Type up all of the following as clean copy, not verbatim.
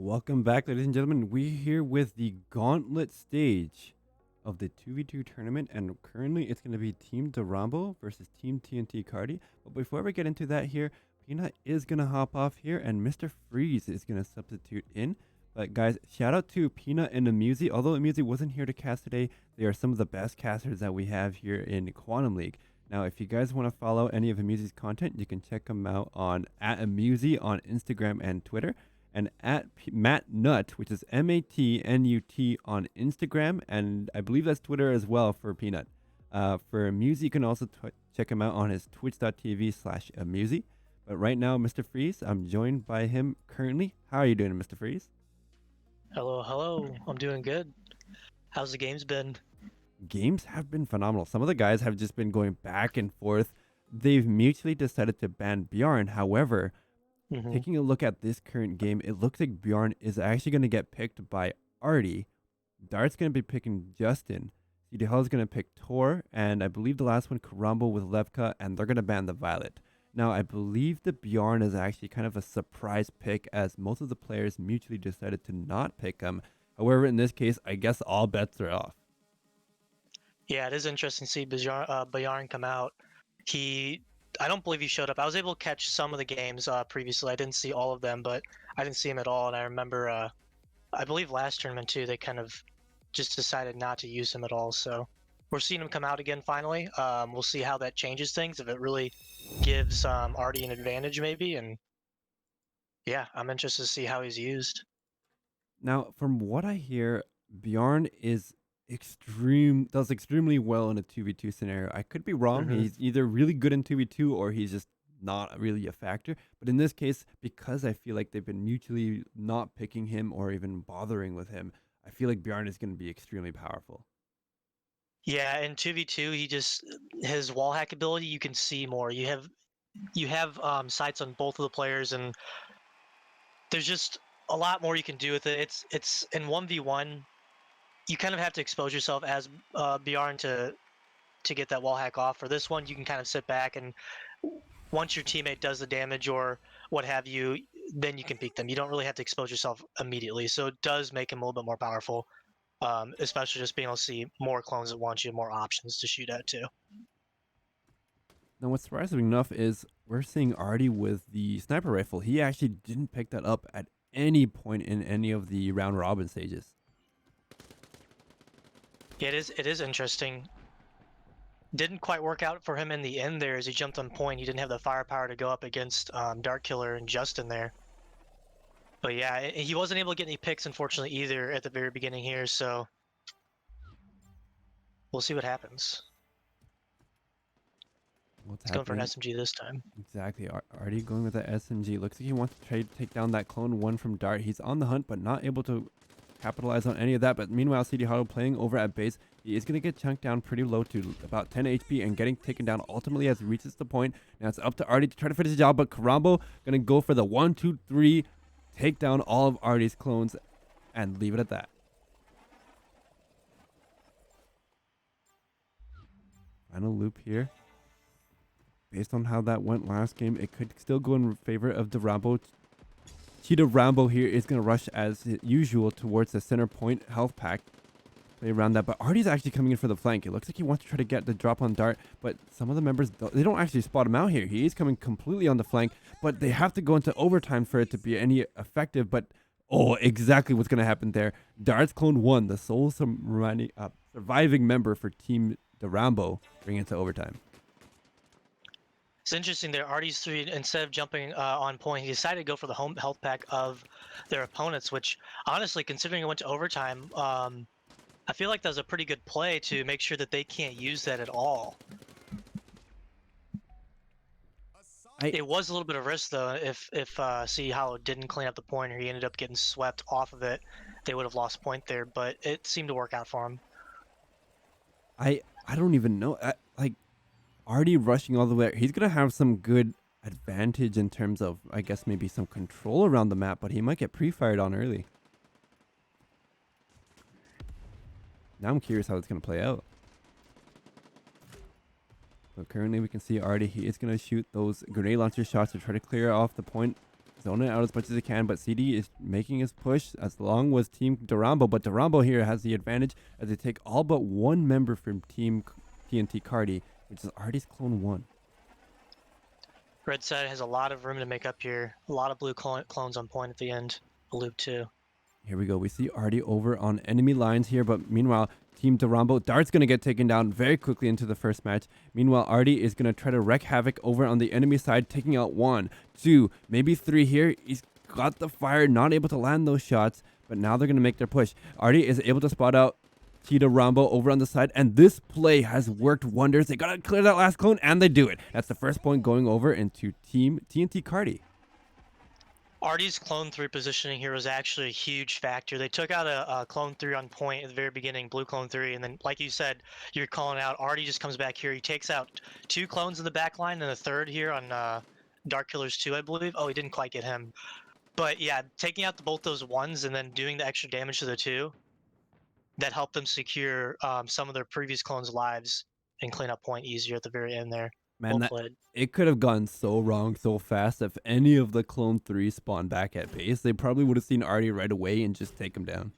Welcome back, ladies and gentlemen. We're here with the gauntlet stage of the 2v2 tournament, and currently it's going to be Team Rambo versus Team TNT Cardi. But before we get into that here, Peanut is going to hop off here, and Mr. Freeze is going to substitute in. But guys, shout out to Peanut and Amusi. Although Amusi wasn't here to cast today, they are some of the best casters that we have here in Quantum League. Now, if you guys want to follow any of Amusi's content, you can check him out on @Amusi on Instagram and Twitter, and Matt Nut, which is MATNUT on Instagram, and I believe that's Twitter as well for Peanut. For Amusi, you can also check him out on his twitch.tv/Amusi. But right now, Mr. Freeze, I'm joined by him currently. How are you doing, Mr. Freeze? Hello. I'm doing good. How's the games been? Games have been phenomenal. Some of the guys have just been going back and forth. They've mutually decided to ban Bjorn. However, taking a look at this current game, it looks like Bjorn is actually going to get picked by Artie. Dart's going to be picking Justin. CDHL is going to pick Tor, and I believe the last one, Rambo with Levka, and they're going to ban the Violet. Now, I believe the Bjorn is actually kind of a surprise pick, as most of the players mutually decided to not pick him. However, in this case, I guess all bets are off. Yeah, it is interesting to see Bjorn come out. I don't believe he showed up. I was able to catch some of the games previously. I didn't see all of them, but I didn't see him at all. And I remember, I believe last tournament too, they kind of just decided not to use him at all. So we're seeing him come out again finally. We'll see how that changes things, if it really gives Artie an advantage maybe. And yeah, I'm interested to see how he's used. Now, from what I hear, Bjorn does extremely well in a 2v2 scenario. I could be wrong. He's either really good in 2v2 or he's just not really a factor. But in this case, because I feel like they've been mutually not picking him or even bothering with him, I feel like Bjorn is going to be extremely powerful. Yeah, in 2v2, his wall hack ability, you can see more. You have sights on both of the players, and there's just a lot more you can do with it. It's in 1v1, you kind of have to expose yourself as Bjorn to get that wall hack off. For this one, you can kind of sit back, and once your teammate does the damage or what have you, then you can peek them. You don't really have to expose yourself immediately, so it does make him a little bit more powerful, especially just being able to see more clones at once. You have more options to shoot at too. Now, what's surprising enough is we're seeing Artie with the sniper rifle. He actually didn't pick that up at any point in any of the round robin stages. Yeah, it is interesting. Didn't quite work out for him in the end there as he jumped on point. He didn't have the firepower to go up against Dark Killer and Justin there. But yeah, he wasn't able to get any picks, unfortunately, either at the very beginning here, so we'll see what happens. He's going for an SMG this time. Exactly. Artie going with that SMG. Looks like he wants to try to take down that clone one from Dart. He's on the hunt, but not able to capitalize on any of that. But meanwhile, CD Hollow playing over at base. He is going to get chunked down pretty low to about 10 HP and getting taken down ultimately as he reaches the point. Now it's up to Artie to try to finish the job, but Rambo going to go for the 1, 2, 3, take down all of Artie's clones and leave it at that. Final loop here. Based on how that went last game, it could still go in favor of the Rambo. Cheetah Rambo here is going to rush as usual towards the center point health pack. Play around that, but Artie's actually coming in for the flank. It looks like he wants to try to get the drop on Dart, but some of the members, they don't actually spot him out here. He is coming completely on the flank, but they have to go into overtime for it to be any effective. But oh, exactly what's going to happen there. Dart's clone 1, the sole surviving member for Team Rambo, bring it to overtime. It's interesting there. Artie's 3, instead of jumping on point, he decided to go for the home health pack of their opponents, which honestly, considering it went to overtime, I feel like that was a pretty good play to make sure that they can't use that at all. It was a little bit of risk though. If CD Hollow didn't clean up the point or he ended up getting swept off of it, they would have lost point there. But it seemed to work out for him. I don't even know. Artie rushing all the way. He's gonna have some good advantage in terms of, I guess, maybe some control around the map, but he might get pre-fired on early. Now I'm curious how it's gonna play out. So currently we can see Artie, he is gonna shoot those grenade launcher shots to try to clear off the point. zone it out as much as he can, but CD is making his push as long as Team Durambo. But Durambo here has the advantage as they take all but one member from Team TNT Cardi, which is Artie's Clone 1. Red side has a lot of room to make up here. A lot of blue clones on point at the end. Loop 2. Here we go. We see Artie over on enemy lines here, but meanwhile, Team Durambo, Dart's going to get taken down very quickly into the first match. Meanwhile, Artie is going to try to wreak havoc over on the enemy side, taking out 1, 2, maybe 3 here. He's got the fire, not able to land those shots, but now they're going to make their push. Artie is able to spot out Tita Rambo over on the side, and this play has worked wonders. They got to clear that last clone, and they do it. That's the first point going over into Team TNT Cardi. Artie's clone 3 positioning here was actually a huge factor. They took out a clone 3 on point at the very beginning, blue clone 3, and then, like you said, you're calling out, Artie just comes back here. He takes out 2 clones in the back line and a third here on Dark Killers 2, I believe. Oh, he didn't quite get him. But yeah, taking out both those 1s and then doing the extra damage to the 2, that helped them secure some of their previous clones' lives and clean up point easier at the very end there. Man, Well played. it could have gone so wrong so fast. If any of the clone 3 spawned back at base, they probably would have seen Artie right away and just take him down.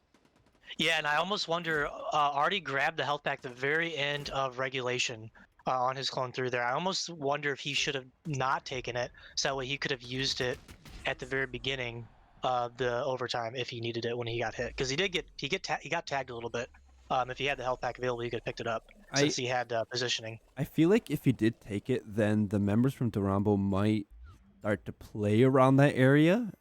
Yeah, and I almost wonder, Artie grabbed the health pack at the very end of regulation on his clone 3 there. I almost wonder if he should have not taken it, so that way he could have used it at the very beginning of the overtime if he needed it when he got hit. Because he got tagged a little bit. If he had the health pack available, he could have picked it up since he had positioning. I feel like if he did take it, then the members from Durambo might start to play around that area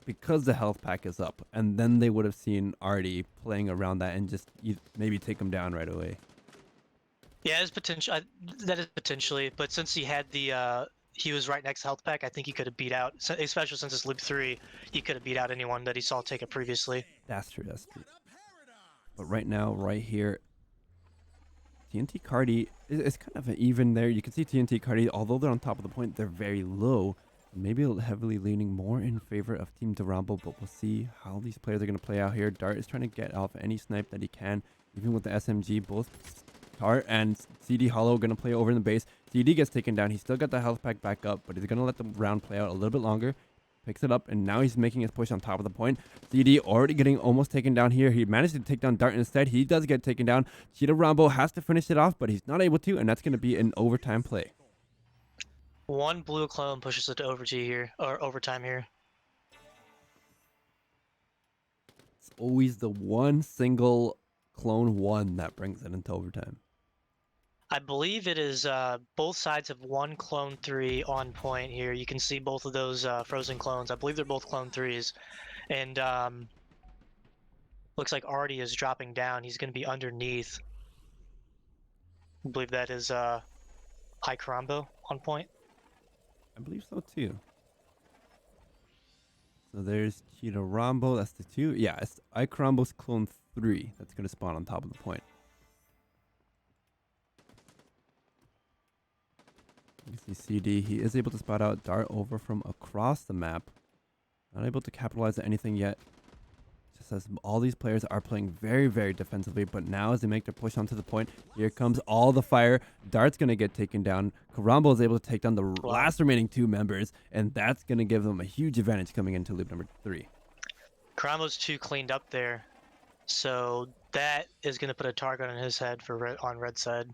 because the health pack is up, and then they would have seen Artie playing around that and just maybe take him down right away. Yeah, it's potential. That is potentially, but since he had the he was right next to health pack, I think he could have beat out, especially since it's loop 3, he could have beat out anyone that he saw take it previously. That's true. But right now, right here, TNT Cardi is kind of even there. You can see TNT Cardi, although they're on top of the point, they're very low. Maybe heavily leaning more in favor of Team Durambo, but we'll see how these players are going to play out here. Dart is trying to get off any snipe that he can, even with the SMG. Both Dart and CD Hollow going to play over in the base. CD gets taken down. He's still got the health pack back up, but he's going to let the round play out a little bit longer. Picks it up, and now he's making his push on top of the point. CD already getting almost taken down here. He managed to take down Dart instead. He does get taken down. Cheetah Rambo has to finish it off, but he's not able to, and that's going to be an overtime play. 1 blue clone pushes it to overtime here. It's always the one single clone 1 that brings it into overtime. I believe it is both sides have 1 clone 3 on point here. You can see both of those frozen clones. I believe they're both clone 3s. And looks like Artie is dropping down. He's going to be underneath. I believe that is High Rambo on point. I believe so too. So there's Cheetah Rambo. That's the 2. Yeah, it's Ike Rambo's clone 3 that's going to spawn on top of the point. You see CD. He is able to spot out Dart over from across the map. Not able to capitalize on anything yet. Just as all these players are playing very, very defensively. But now as they make their push onto the point, here comes all the fire. Dart's going to get taken down. Karambo is able to take down the last remaining 2 members. And that's going to give them a huge advantage coming into loop number 3. Karambo's 2 cleaned up there. So that is going to put a target on his head for on red side.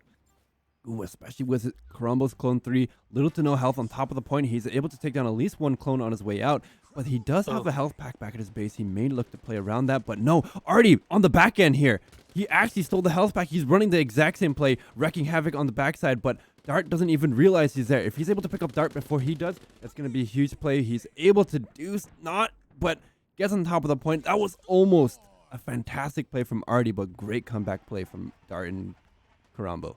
Ooh, especially with Karambo's clone 3, little to no health on top of the point. He's able to take down at least 1 clone on his way out, but he does have a health pack back at his base. He may look to play around that, but no, Artie on the back end here. He actually stole the health pack. He's running the exact same play, wrecking havoc on the backside, but Dart doesn't even realize he's there. If he's able to pick up Dart before he does, that's going to be a huge play. He's able to do not, but gets on top of the point. That was almost a fantastic play from Artie, but great comeback play from Dart and Karambo.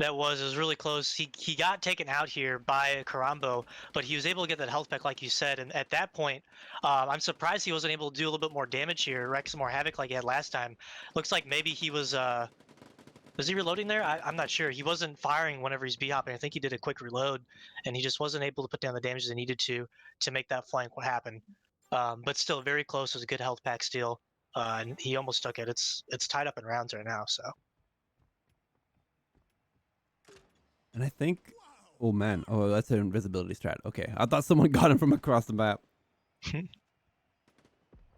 It was really close. He got taken out here by Karambo, but he was able to get that health pack like you said. And at that point, I'm surprised he wasn't able to do a little bit more damage here, wreck some more havoc like he had last time. Looks like maybe he was he reloading there? I'm not sure. He wasn't firing whenever he's b-hopping. I think he did a quick reload, and he just wasn't able to put down the damage they needed to make that flank happen. But still very close. It was a good health pack steal, and he almost took it. It's tied up in rounds right now, so. And I think Oh, man. Oh, that's an invisibility strat. Okay. I thought someone got him from across the map.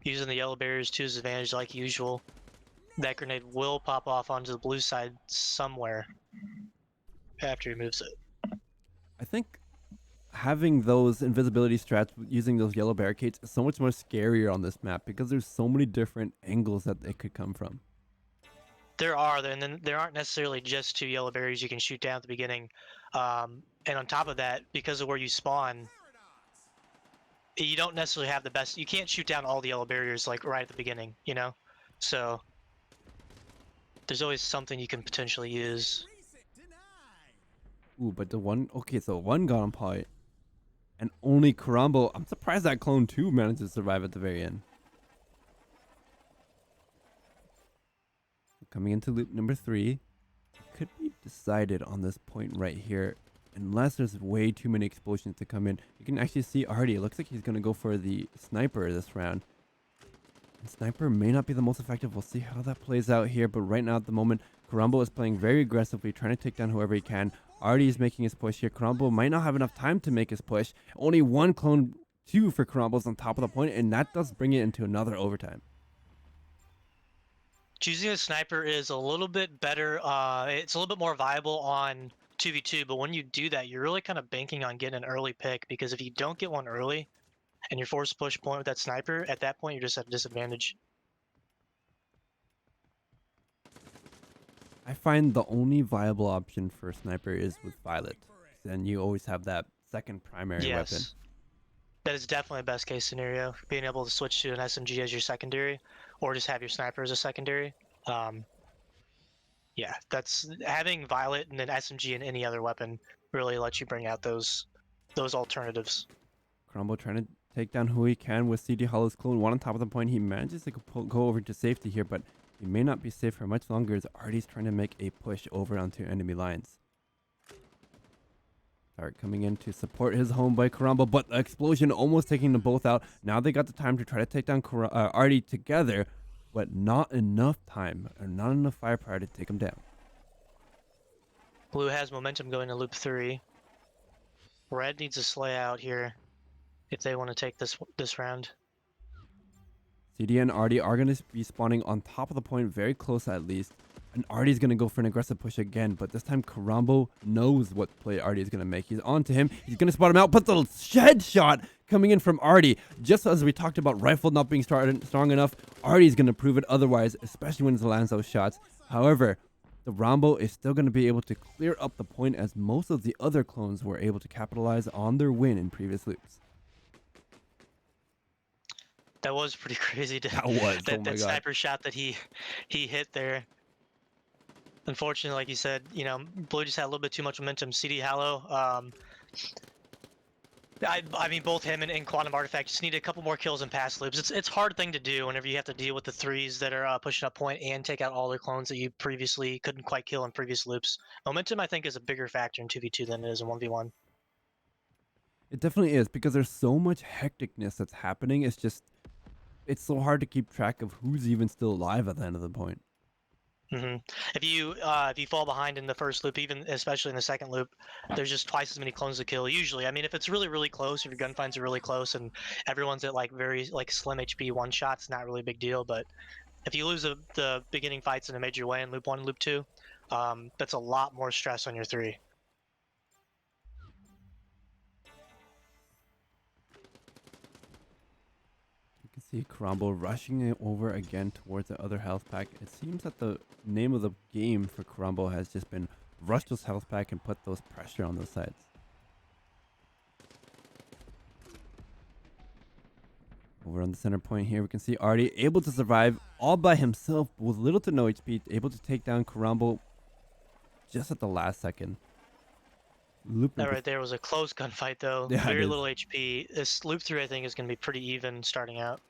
Using the yellow barriers to his advantage like usual. That grenade will pop off onto the blue side somewhere after he moves it. I think having those invisibility strats using those yellow barricades is so much more scarier on this map because there's so many different angles that they could come from. There are, and then there aren't necessarily just 2 yellow barriers you can shoot down at the beginning. And on top of that, because of where you spawn, you don't necessarily have the best. You can't shoot down all the yellow barriers like right at the beginning, you know. So there's always something you can potentially use. Ooh, but the one, okay, so one got on point, and only Rambo. I'm surprised that clone 2 managed to survive at the very end. Coming into loop number 3, could be decided on this point right here. Unless there's way too many explosions to come in. You can actually see Artie. It looks like he's going to go for the sniper this round. And sniper may not be the most effective. We'll see how that plays out here. But right now at the moment, Karambo is playing very aggressively, trying to take down whoever he can. Artie is making his push here. Karambo might not have enough time to make his push. Only one clone 2 for Karambo's on top of the point, and that does bring it into another overtime. Choosing a sniper is a little bit better. It's a little bit more viable on 2v2, but when you do that, you're really kind of banking on getting an early pick, because if you don't get one early and you're forced to push point with that sniper, at that point you're just at a disadvantage. I find the only viable option for sniper is with Violet. Then you always have that second primary weapon. That is definitely a best case scenario, being able to switch to an SMG as your secondary, or just have your sniper as a secondary. Yeah, that's having Violet and an SMG and any other weapon really lets you bring out those alternatives. Crombo trying to take down who he can with CD Hollow's clone. One on top of the point. He manages to go over to safety here, but he may not be safe for much longer as Artie's trying to make a push over onto enemy lines. Start coming in to support his home by Karambo, but the explosion almost taking them both out. Now they got the time to try to take down Artie together, but not enough time or not enough firepower to take him down. Blue has momentum going to loop 3. Red needs to slay out here if they want to take this round. CD and Artie are going to be spawning on top of the point, very close at least. And Artie's going to go for an aggressive push again, but this time Karambo knows what play Artie is going to make. He's on to him. He's going to spot him out, but the shed shot coming in from Artie. Just as we talked about rifle not being strong enough, Artie's going to prove it otherwise, especially when he lands those shots. However, the Rambo is still going to be able to clear up the point as most of the other clones were able to capitalize on their win in previous loops. That was pretty crazy. That was, that sniper shot that he hit there. Unfortunately, like you said, you know, Blue just had a little bit too much momentum. CD Hallow, I mean, both him and Quantum Artifact just need a couple more kills in past loops. It's a hard thing to do whenever you have to deal with the 3s that are pushing up point and take out all their clones that you previously couldn't quite kill in previous loops. Momentum, I think, is a bigger factor in 2v2 than it is in 1v1. It definitely is, because there's so much hecticness that's happening. It's so hard to keep track of who's even still alive at the end of the point. Mm-hmm. If you fall behind in the first loop, even especially in the second loop, there's just twice as many clones to kill. Usually, I mean, if it's really close, if your gunfinds are really close and everyone's at like very slim HP one shots, not really a big deal. But if you lose the beginning fights in a major way in loop 1 and loop 2, that's a lot more stress on your 3. See Karambo rushing it over again towards the other health pack. It seems that the name of the game for Karambo has just been rush those health pack and put those pressure on those sides. Over on the center point here, we can see Artie able to survive all by himself with little to no HP, able to take down Karambo just at the last second. That right there was a close gunfight though. Yeah, very little HP. This loop 3, I think, is going to be pretty even starting out.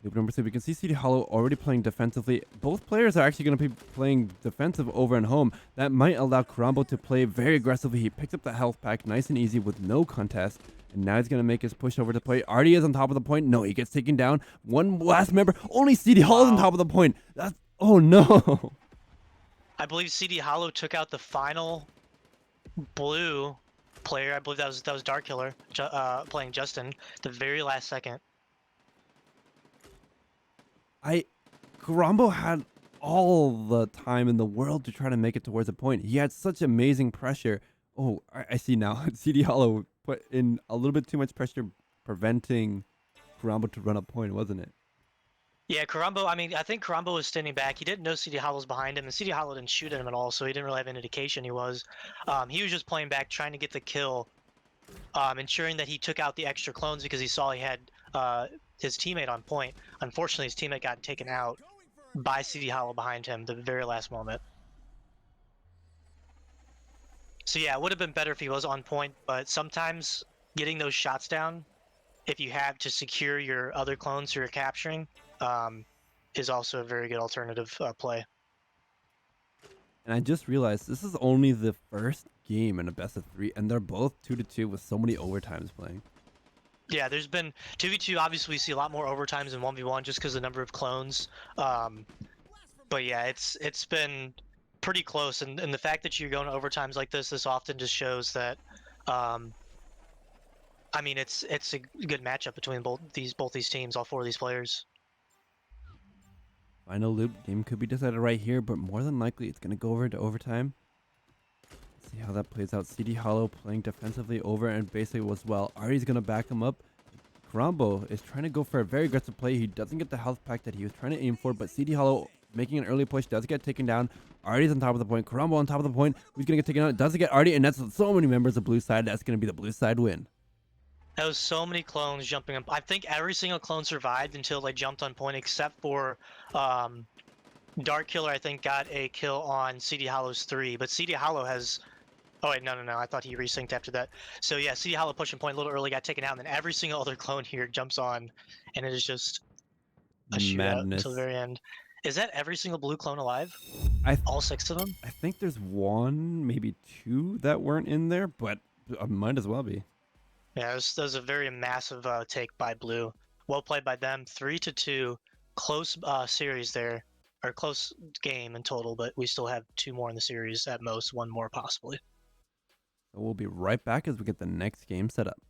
Loop number 3, we can see CD Hollow already playing defensively. Both players are actually going to be playing defensive over and home. That might allow Karambo to play very aggressively. He picks up the health pack nice and easy with no contest. And now he's going to make his push over to play. Artie is on top of the point. No, he gets taken down. One last member. Only CD Hollow's on top of the point. That's... Oh, no. I believe CD Hollow took out the final blue player. I believe that was Dark Killer playing Justin the very last second. Rambo had all the time in the world to try to make it towards a point. He had such amazing pressure. Oh, I see now. CD Hollow put in a little bit too much pressure, preventing Rambo to run a point, wasn't it? Yeah, Karambo, I mean, I think Karambo was standing back. He didn't know CD Hollow's behind him, and CD Hollow didn't shoot at him at all, so he didn't really have any indication he was. He was just playing back, trying to get the kill, ensuring that he took out the extra clones because he saw he had his teammate on point. Unfortunately, his teammate got taken out by CD Hollow behind him the very last moment. So yeah, it would have been better if he was on point, but sometimes getting those shots down, if you have to secure your other clones who you're capturing, um, is also a very good alternative play. And I just realized this is only the first game in a best of 3, and they're both 2-2 with so many overtimes playing. Yeah, there's been 2v2. Obviously, we see a lot more overtimes than 1v1 just because the number of clones. But yeah, it's been pretty close, and the fact that you're going to overtimes like this often just shows that. I mean, it's a good matchup between both these teams, all four of these players. Final loop game could be decided right here, but more than likely it's going to go over into overtime. See how that plays out. CD Hollow playing defensively over and basically was well. Ari's going to back him up. Rambo is trying to go for a very aggressive play. He doesn't get the health pack that he was trying to aim for, but CD Hollow making an early push does get taken down. Artie's on top of the point. Rambo on top of the point. Who's going to get taken out? Doesn't get Artie, and that's so many members of blue side. That's going to be the blue side win. That was so many clones jumping up. I think every single clone survived until they jumped on point, except for Dark Killer. I think got a kill on CD Hollow's 3, but CD Hollow has. Oh wait, no. I thought he resynced after that. So yeah, CD Hollow pushing point a little early, got taken out, and then every single other clone here jumps on, and it is just a shootout until the Madness. very end. Is that every single blue clone alive? I All 6 of them? I think there's one, maybe two that weren't in there, but might as well be. Yeah, that was a very massive take by blue. Well played by them. 3-2. Close series there, or close game in total, but we still have 2 more in the series at most, 1 more possibly. So we'll be right back as we get the next game set up.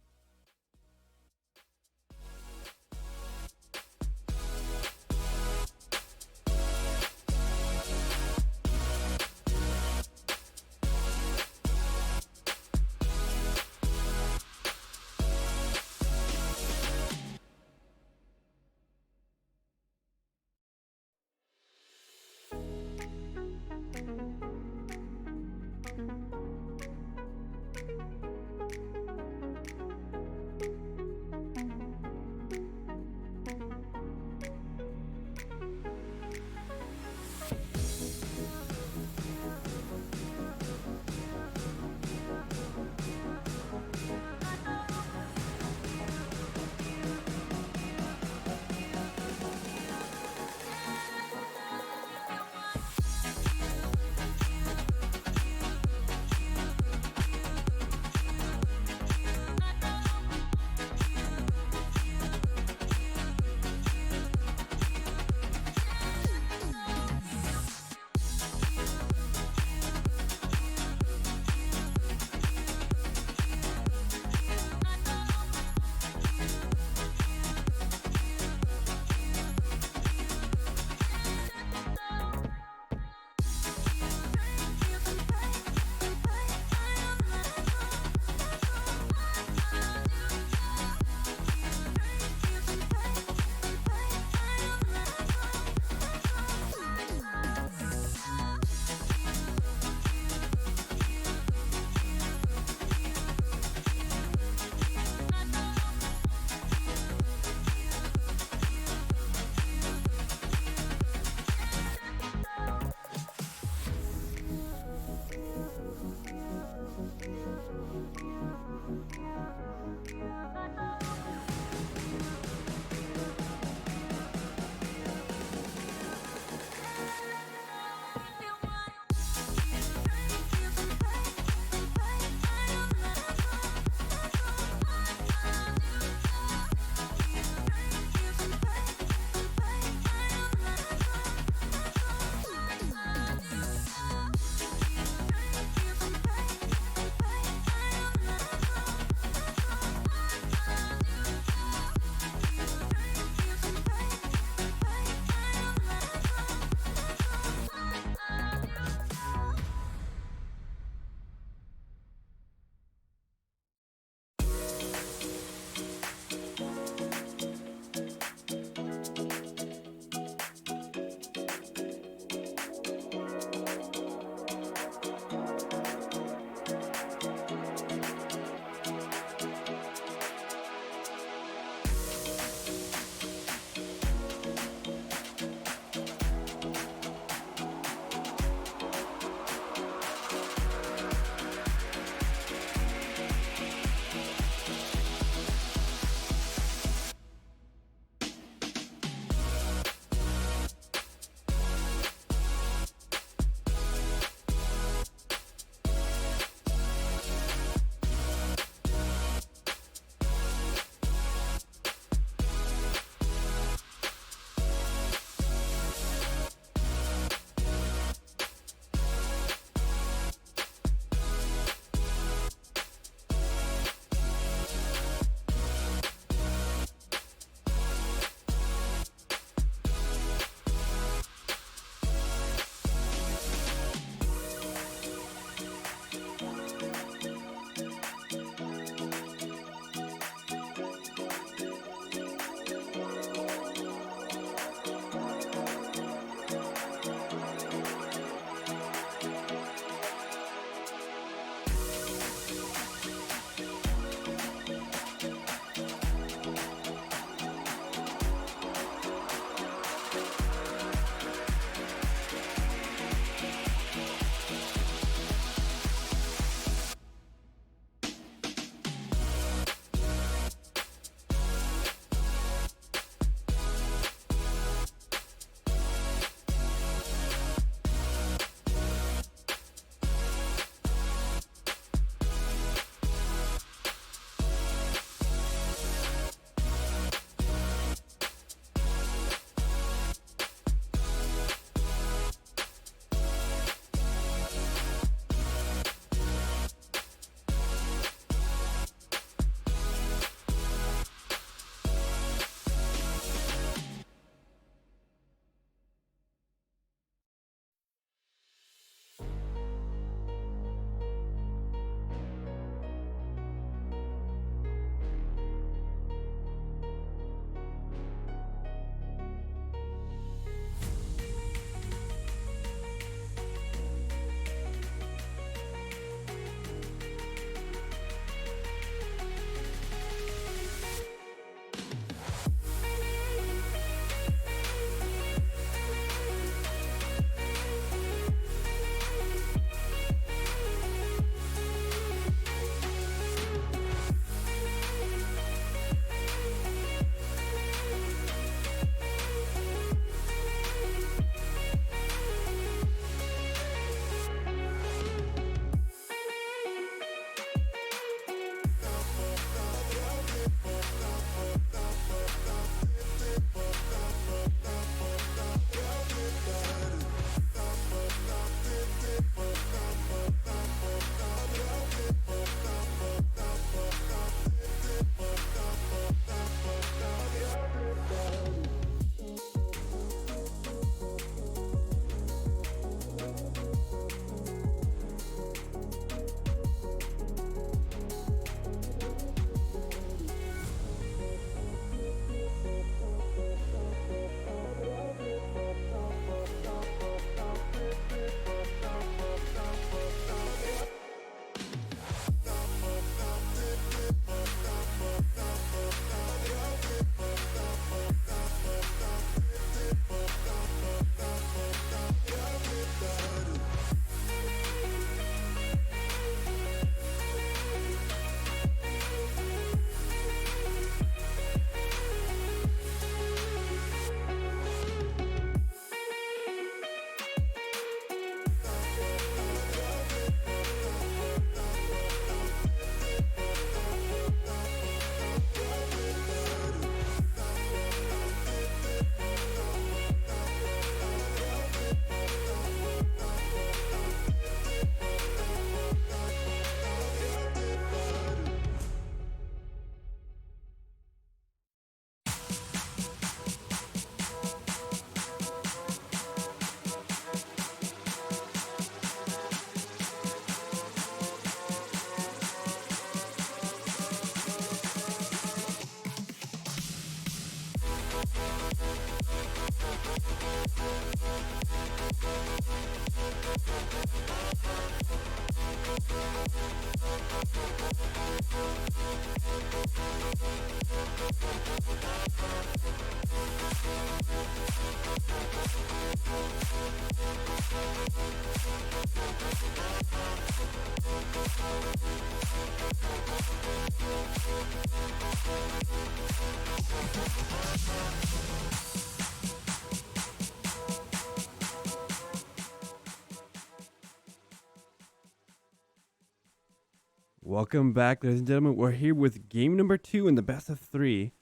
Welcome back, ladies and gentlemen. We're here with game number 2 in the best of 3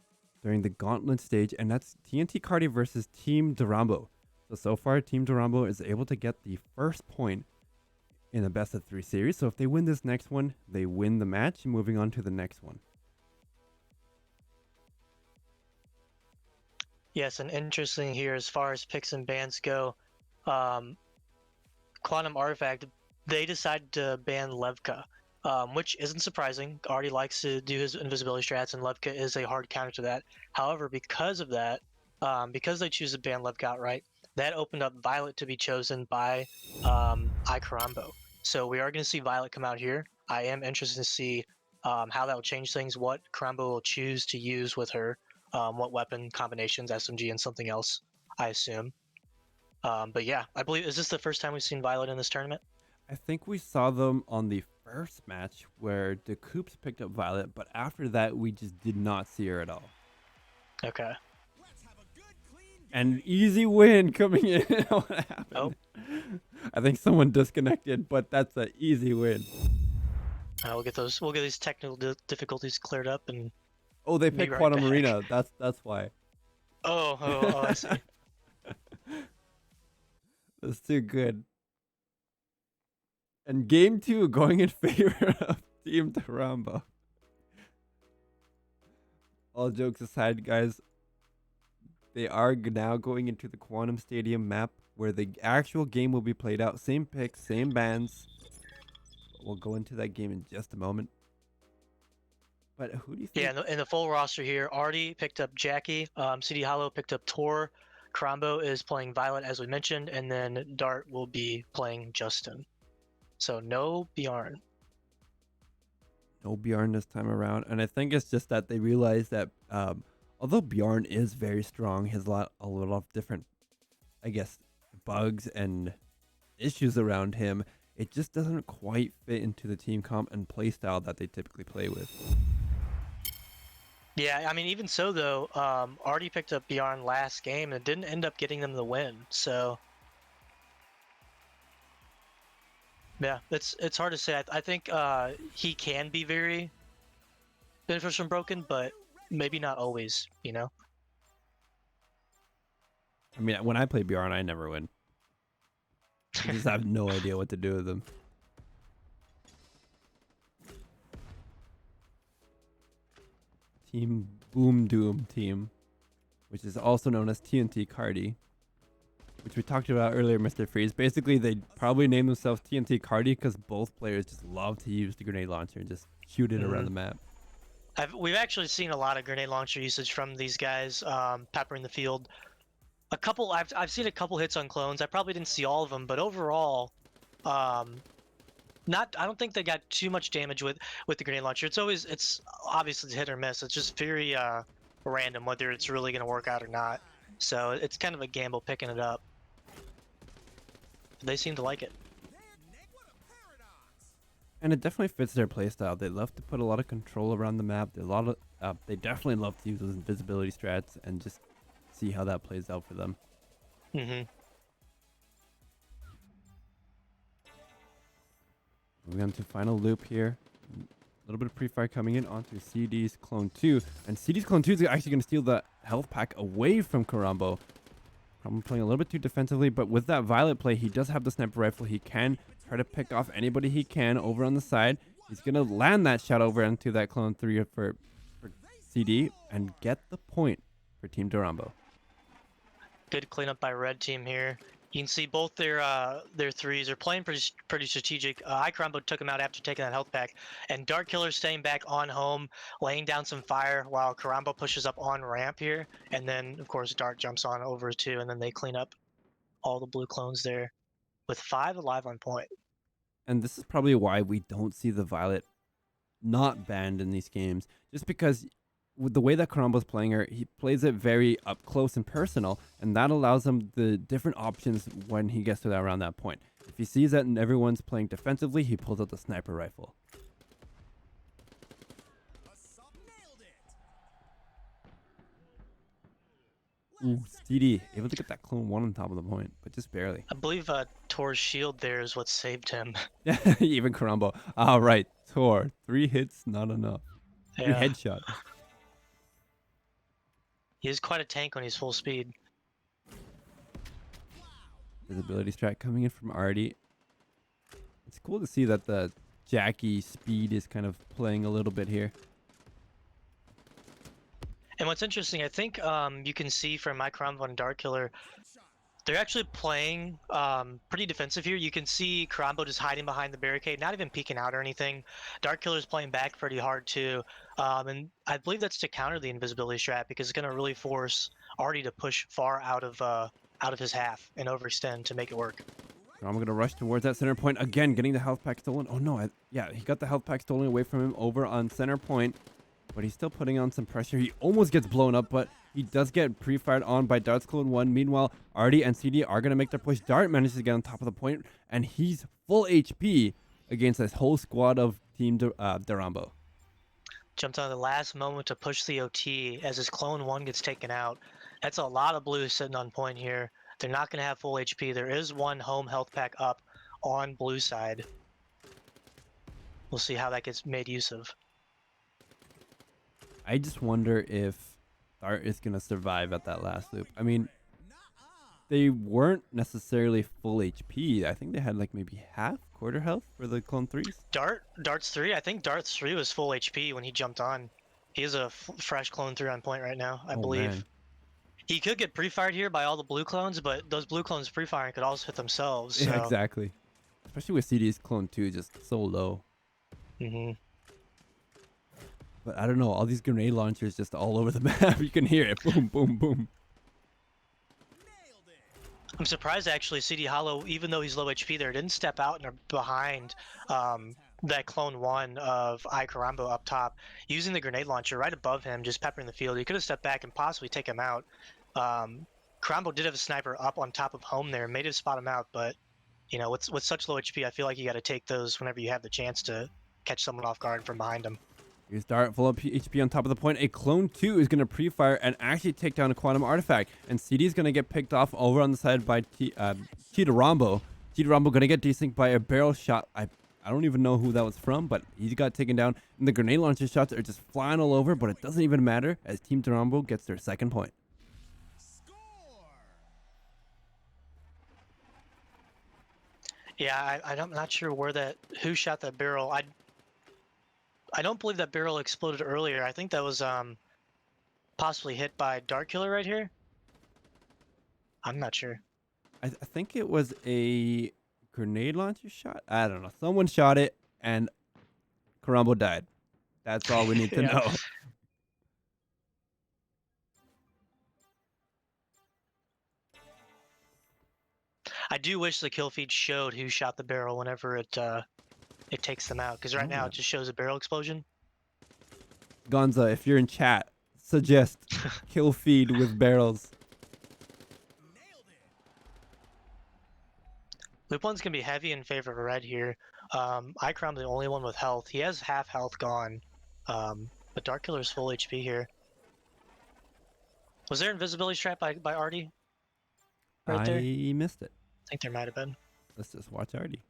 during the gauntlet stage, and that's TNT Cardi versus Team Rambo. So far, Team Rambo is able to get the first point in the best of 3 series. So if they win this next one, they win the match, moving on to the next one. Yes, and interesting here as far as picks and bans go. Quantum Artifact, they decided to ban Levka, which isn't surprising. Artie likes to do his invisibility strats, and Levka is a hard counter to that. However, because of that, because they choose to ban Levka outright, that opened up Violet to be chosen by Rambo. So we are going to see Violet come out here. I am interested to see how that will change things, what Rambo will choose to use with her, what weapon combinations, SMG and something else, I assume. But yeah, I believe, is this the first time we've seen Violet in this tournament? I think we saw them on the first match where the Coops picked up Violet, but after that, we just did not see her at all. Okay. An easy win coming in. What happened? Oh. I think someone disconnected, but that's an easy win. We'll get these technical difficulties cleared up and. Oh, they picked right Quantum back. Arena. That's why. Oh, I see. That's too good. And game 2 going in favor of Team Rambo. All jokes aside, guys, they are now going into the Quantum Stadium map where the actual game will be played out. Same picks, same bans. We'll go into that game in just a moment. But who do you think? Yeah, in the full roster here, Artie picked up Jackie, CD Hollow picked up Tor, Krambo is playing Violet as we mentioned, and then Dart will be playing Justin. So no Bjorn. No Bjorn this time around, and I think it's just that they realize that although Bjorn is very strong, he has a lot of different, I guess, bugs and issues around him. It just doesn't quite fit into the team comp and play style that they typically play with. Yeah, I mean, even so though, Artie picked up Bjorn last game and it didn't end up getting them the win. So yeah, it's hard to say. I think he can be very beneficial from broken, but maybe not always, you know? I mean, when I play Bjorn, I never win. I just have no idea what to do with them. Team Boom Doom team, which is also known as TNT Cardi, which we talked about earlier, Mr. Freeze. Basically, they probably named themselves TNT Cardi because both players just love to use the grenade launcher and just shoot it around the map. We've actually seen a lot of grenade launcher usage from these guys, peppering the field. I've seen a couple hits on clones. I probably didn't see all of them, but overall, I don't think they got too much damage with the grenade launcher. It's obviously hit or miss. It's just very random whether it's really going to work out or not. So it's kind of a gamble picking it up. They seem to like it. And it definitely fits their playstyle. They love to put a lot of control around the map. They definitely love to use those invisibility strats and just see how that plays out for them. Mm-hmm. Moving on to final loop here. A little bit of pre-fire coming in onto CD's Clone 2. And CD's Clone 2 is actually going to steal the health pack away from Karambo. Karambo playing a little bit too defensively, but with that Violet play, he does have the sniper rifle. He can try to pick off anybody he can over on the side. He's going to land that shot over into that Clone 3 for CD and get the point for Team Rambo. Good cleanup by red team here. You can see both their threes are playing pretty strategic. Icarumbo took him out after taking that health pack, and Dark Killer staying back on home, laying down some fire while Karambo pushes up on ramp here, and then of course Dark jumps on over too, and then they clean up all the blue clones there, with 5 alive on point. And this is probably why we don't see the Violet not banned in these games, just because with the way that Karambo's playing her, he plays it very up close and personal, and that allows him the different options when he gets to that around that point. If he sees that everyone's playing defensively, he pulls out the sniper rifle. Ooh, CD able to get that clone 1 on top of the point, but just barely. I believe Tor's shield there is what saved him. Even Karumbo. All right, Tor. 3 hits, not enough. 3 Yeah, headshots. he is quite a tank when he's full speed. Visibility strat coming in from Artie. It's cool to see that the Jackie speed is kind of playing a little bit here. And what's interesting, I think you can see from Mike Rambo and Dark Killer, they're actually playing pretty defensive here. You can see Karambo just hiding behind the barricade, not even peeking out or anything. Dark Killer's playing back pretty hard too. And I believe that's to counter the invisibility strat because it's going to really force Artie to push far out of his half and overextend to make it work. I'm going to rush towards that center point. Again, getting the health pack stolen. Oh, no. Yeah, he got the health pack stolen away from him over on center point. But he's still putting on some pressure. He almost gets blown up, but he does get pre-fired on by Dart's Clone 1. Meanwhile, Artie and CD are going to make their push. Dart manages to get on top of the point, and he's full HP against this whole squad of Team Rambo. Jumped on the last moment to push the OT as his Clone 1 gets taken out. That's a lot of blue sitting on point here. They're not going to have full HP. There is one home health pack up on blue side. We'll see how that gets made use of. I just wonder if Dart is going to survive at that last loop. I mean, they weren't necessarily full HP. I think they had like maybe quarter health for the Clone 3s. Dart's 3, I think Dart's 3 was full HP when he jumped on. He is a fresh Clone 3 on point right now, I believe. Man. He could get pre-fired here by all the blue clones, but those blue clones pre-firing could also hit themselves. So. Yeah, exactly. Especially with CD's Clone 2 just so low. Mm-hmm. But I don't know, all these grenade launchers just all over the map. You can hear it. Boom, boom, boom. I'm surprised actually CD Hollow, even though he's low HP there, didn't step out and are behind that Clone 1 of Ikarambo up top, using the grenade launcher right above him, just peppering the field. He could have stepped back and possibly take him out. Karambo did have a sniper up on top of home there, made him spot him out, but you know, with such low HP, I feel like you got to take those whenever you have the chance to catch someone off guard from behind him. Here's Dart, full of HP on top of the point. A Clone 2 is going to pre-fire and actually take down a Quantum Artifact. And CD is going to get picked off over on the side by Cheetah Rambo. Cheetah Rambo going to get desynced by a barrel shot. I don't even know who that was from, but he got taken down. And the grenade launcher shots are just flying all over, but it doesn't even matter as Team Rambo gets their second point. Yeah, I'm not sure who shot that barrel. I don't believe that barrel exploded earlier. I think that was possibly hit by Dark Killer right here. I'm not sure. I think it was a grenade launcher shot. I don't know. Someone shot it and Karambo died. That's all we need to know. I do wish the kill feed showed who shot the barrel whenever it takes them out, because right now it just shows a barrel explosion. Gonza, if you're in chat, suggest kill feed with barrels. Loop 1's going to be heavy in favor of red here. Icron's the only one with health. He has half health gone, but Dark Killer's full HP here. Was there invisibility strat by Artie? Right there? I missed it. I think there might have been. Let's just watch Artie.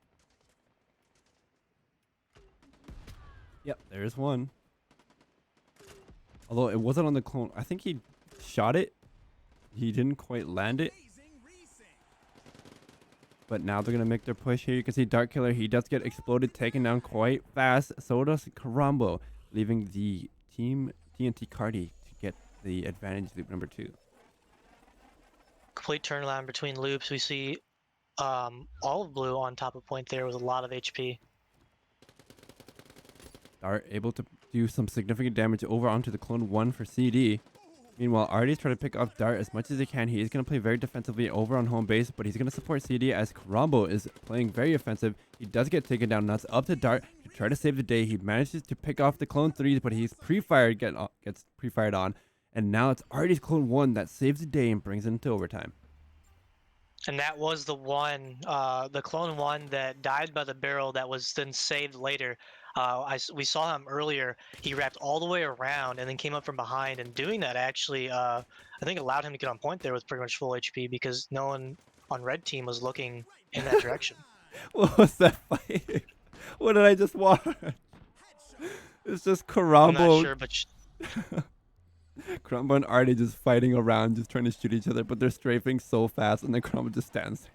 Yep, there's one. Although it wasn't on the clone. I think he shot it. He didn't quite land it. But now they're going to make their push here. You can see Dark Killer. He does get exploded, taken down quite fast. So does Karambo, leaving the team TNT Cardi to get the advantage loop number 2. Complete turnaround between loops. We see olive blue on top of point there with a lot of HP. Dart able to do some significant damage over onto the Clone 1 for CD. Meanwhile, Artie's trying to pick off Dart as much as he can. He is going to play very defensively over on home base, but he's going to support CD as Karambo is playing very offensive. He does get taken down. Now it's up to Dart to try to save the day. He manages to pick off the Clone 3s, but he's pre-fired, gets pre-fired on. And now it's Artie's Clone 1 that saves the day and brings it into overtime. And that was the one, the Clone 1 that died by the barrel that was then saved later. We saw him earlier. He wrapped all the way around and then came up from behind. And doing that actually, I think allowed him to get on point there with pretty much full HP because no one on red team was looking in that direction. What was that fight? What did I just watch? It's just I'm not Karambo, sure, but Karambo and Artie just fighting around, just trying to shoot each other, but they're strafing so fast, and then Karambo just stands there.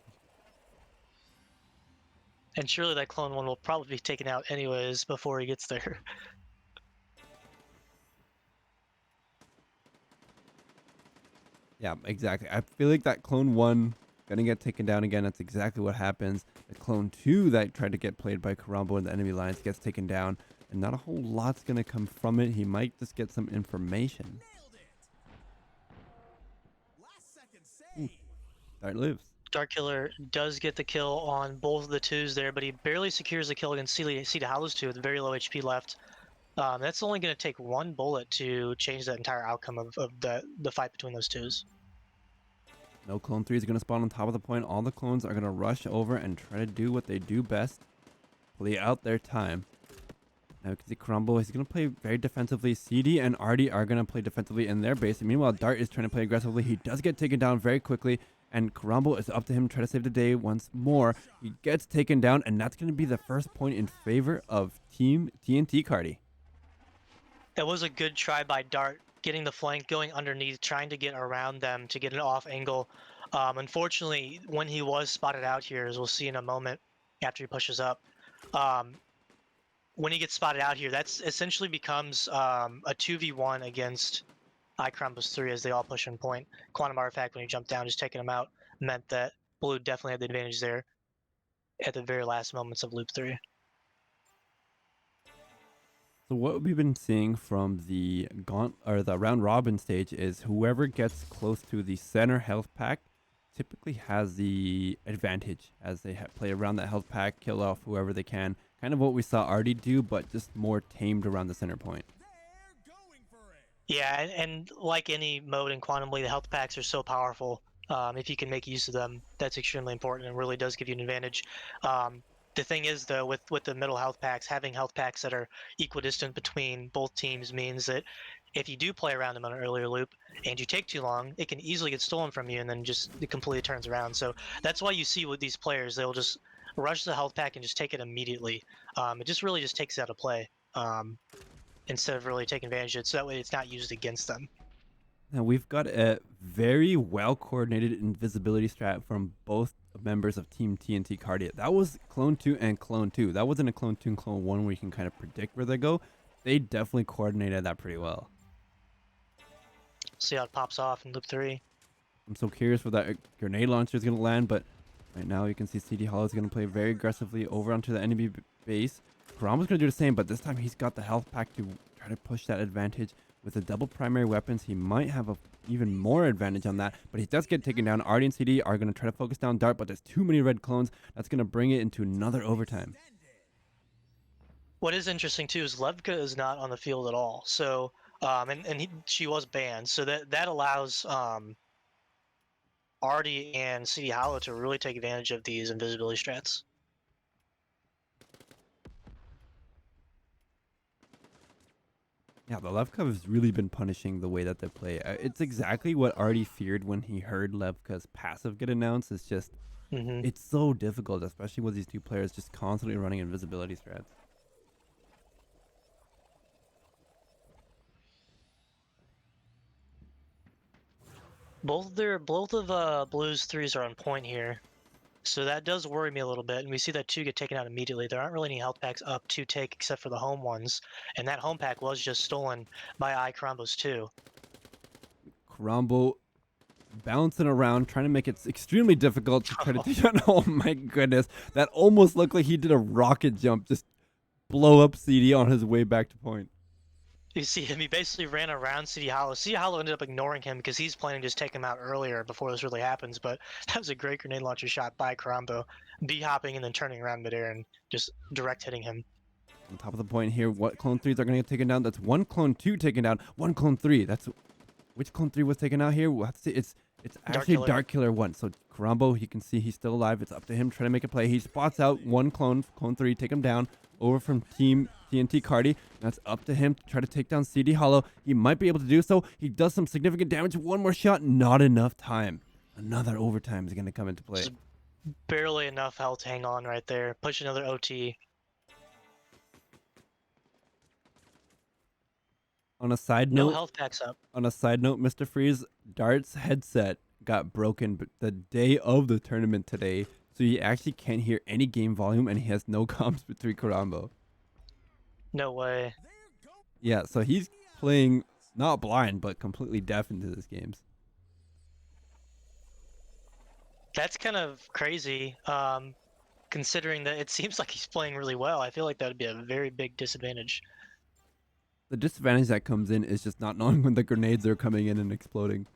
and surely that clone one will probably be taken out anyways before he gets there. Yeah, exactly. I feel like that clone 1 gonna get taken down again. That's exactly what happens. The clone 2 that tried to get played by Karambo in the enemy lines gets taken down, and not a whole lot's gonna come from it. He might just get some information. Ooh, that lives. Dark Killer does get the kill on both of the twos there, but he barely secures the kill against Cedar Hollows 2 with very low HP left. That's only going to take one bullet to change that entire outcome of the fight between those twos. No clone 3 is going to spawn on top of the point. All the clones are going to rush over and try to do what they do best. Play out their time. Now you can see Crumble, he's going to play very defensively. CD and Artie are going to play defensively in their base. And meanwhile, Dart is trying to play aggressively. He does get taken down very quickly. And Crumble is up to him to try to save the day once more. He gets taken down, and that's going to be the first point in favor of Team TNT Cardi. That was a good try by Dart, getting the flank, going underneath, trying to get around them to get an off angle. Unfortunately, when he was spotted out here, as we'll see in a moment after he pushes up, when he gets spotted out here, that's essentially becomes a 2v1 against iCrumbus 3 as they all push in point. Quantum Artifact, when he jumped down, just taking him out, meant that Blue definitely had the advantage there at the very last moments of Loop 3. So what we've been seeing from the the round robin stage is whoever gets close to the center health pack typically has the advantage as they play around that health pack, kill off whoever they can. Kind of what we saw Artie do, but just more tamed around the center point. Yeah, and like any mode in Quantum League, the health packs are so powerful. If you can make use of them, that's extremely important and really does give you an advantage. The thing is, though, with the middle health packs, having health packs that are equidistant between both teams means that if you do play around them on an earlier loop and you take too long, it can easily get stolen from you and then just it completely turns around. So that's why you see with these players, they'll just rush the health pack and just take it immediately. It just really just takes it out of play. Instead of really taking advantage of it, so that way it's not used against them. Now we've got a very well coordinated invisibility strat from both members of Team TNT Cardi. That was Clone 2 and Clone 2. That wasn't a Clone 2 and Clone 1 where you can kind of predict where they go. They definitely coordinated that pretty well. See how it pops off in Loop 3. I'm so curious where that grenade launcher is going to land, but right now you can see CD Hollow is going to play very aggressively over onto the enemy base. Karambo's going to do the same, but this time he's got the health pack to try to push that advantage. With the double primary weapons, he might have a even more advantage on that, but he does get taken down. Artie and CD are going to try to focus down Dart, but there's too many red clones. That's going to bring it into another overtime. What is interesting too is Levka is not on the field at all. So, she was banned. So that allows Artie and CD Hollow to really take advantage of these invisibility strats. Yeah, the Levka has really been punishing the way that they play. It's exactly what Artie feared when he heard Levka's passive get announced. It's just, it's so difficult, especially with these two players just constantly running invisibility strats. Both of Blue's threes are on point here. So that does worry me a little bit, and we see that two get taken out immediately. There aren't really any health packs up to take except for the home ones, and that home pack was just stolen by iCrumbos too. Rambo bouncing around, trying to make it extremely difficult to try to take down. Oh my goodness, that almost looked like he did a rocket jump, just blow up CD on his way back to point. You see him, he basically ran around CD Hollow. CD Hollow ended up ignoring him because he's planning to just take him out earlier before this really happens, but that was a great grenade launcher shot by Karambo. B-hopping and then turning around midair and just direct hitting him. On top of the point here, what clone 3s are going to get taken down? That's one clone 2 taken down, one clone 3. That's which clone 3 was taken out here? We'll have to see. It's actually Dark Killer 1. So Karambo, you can see he's still alive. It's up to him trying to make a play. He spots out one clone 3, take him down. over from Team TNT Cardi. That's up to him to try to take down CD Hollow. He might be able to do so. He does some significant damage. One more shot, not enough time. Another overtime is going to come into play. Just barely enough health to hang on right there. Push another OT. On a side No note, health packs up. Mr. Freeze, Dart's headset got broken the day of the tournament today, so he actually can't hear any game volume, and he has no comms between Rambo. No way. Yeah, so he's playing not blind, but completely deaf into these games. That's kind of crazy, considering that it seems like he's playing really well. I feel like that would be a very big disadvantage. The disadvantage that comes in is just not knowing when the grenades are coming in and exploding.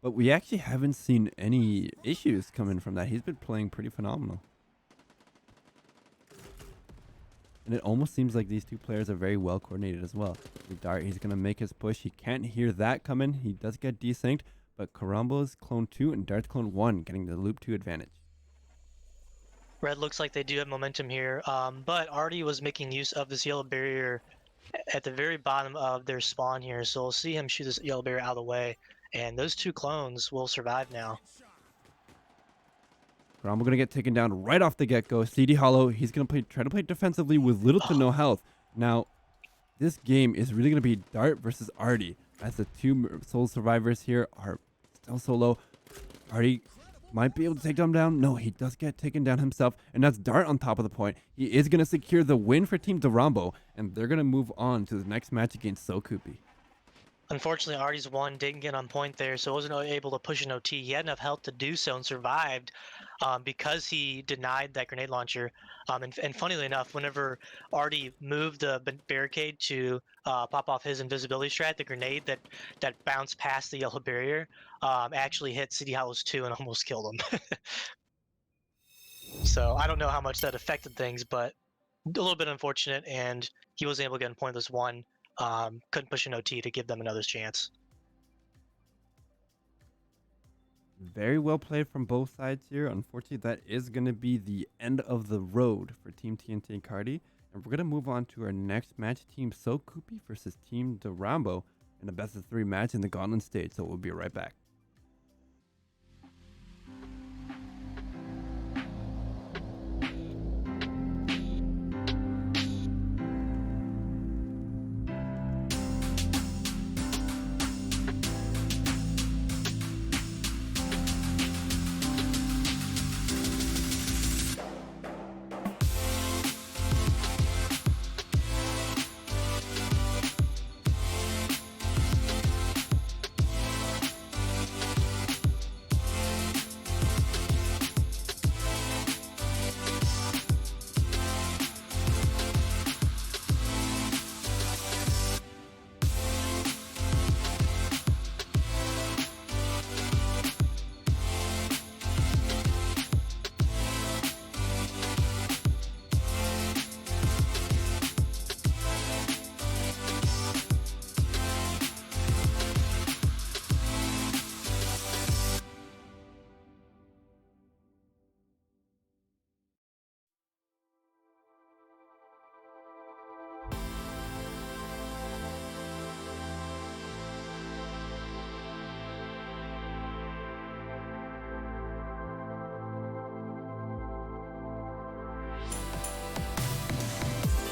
But we actually haven't seen any issues coming from that. He's been playing pretty phenomenal. And it almost seems like these two players are very well coordinated as well. Dart, he's going to make his push. He can't hear that coming. He does get desynced, but Karambo's clone 2 and Dart's clone 1 getting the loop 2 advantage. Red looks like they do have momentum here, but Artie was making use of this yellow barrier at the very bottom of their spawn here, so we'll see him shoot this yellow barrier out of the way, and those two clones will survive now. Karambo going to get taken down right off the get-go. CD Hollow, he's going to try to play defensively with little to no health. Now, this game is really going to be Dart versus Artie, as the two sole survivors here are still so low. Artie might be able to take them down. No, he does get taken down himself, and that's Dart on top of the point. He is going to secure the win for Team Rambo, and they're going to move on to the next match against Sokupi. Unfortunately, Artie's one didn't get on point there, so wasn't able to push an OT. He had enough health to do so and survived because he denied that grenade launcher. And funnily enough, whenever Artie moved the barricade to pop off his invisibility strat, the grenade that bounced past the yellow barrier actually hit City House 2 and almost killed him. So I don't know how much that affected things, but a little bit unfortunate, and he wasn't able to get in pointless one. Couldn't push an OT to give them another chance. Very well played from both sides here. Unfortunately, that is going to be the end of the road for Team TNT Cardi. And we're going to move on to our next match, Team Sokupi versus Team Rambo, in a best of 3 match in the Gauntlet stage. So we'll be right back.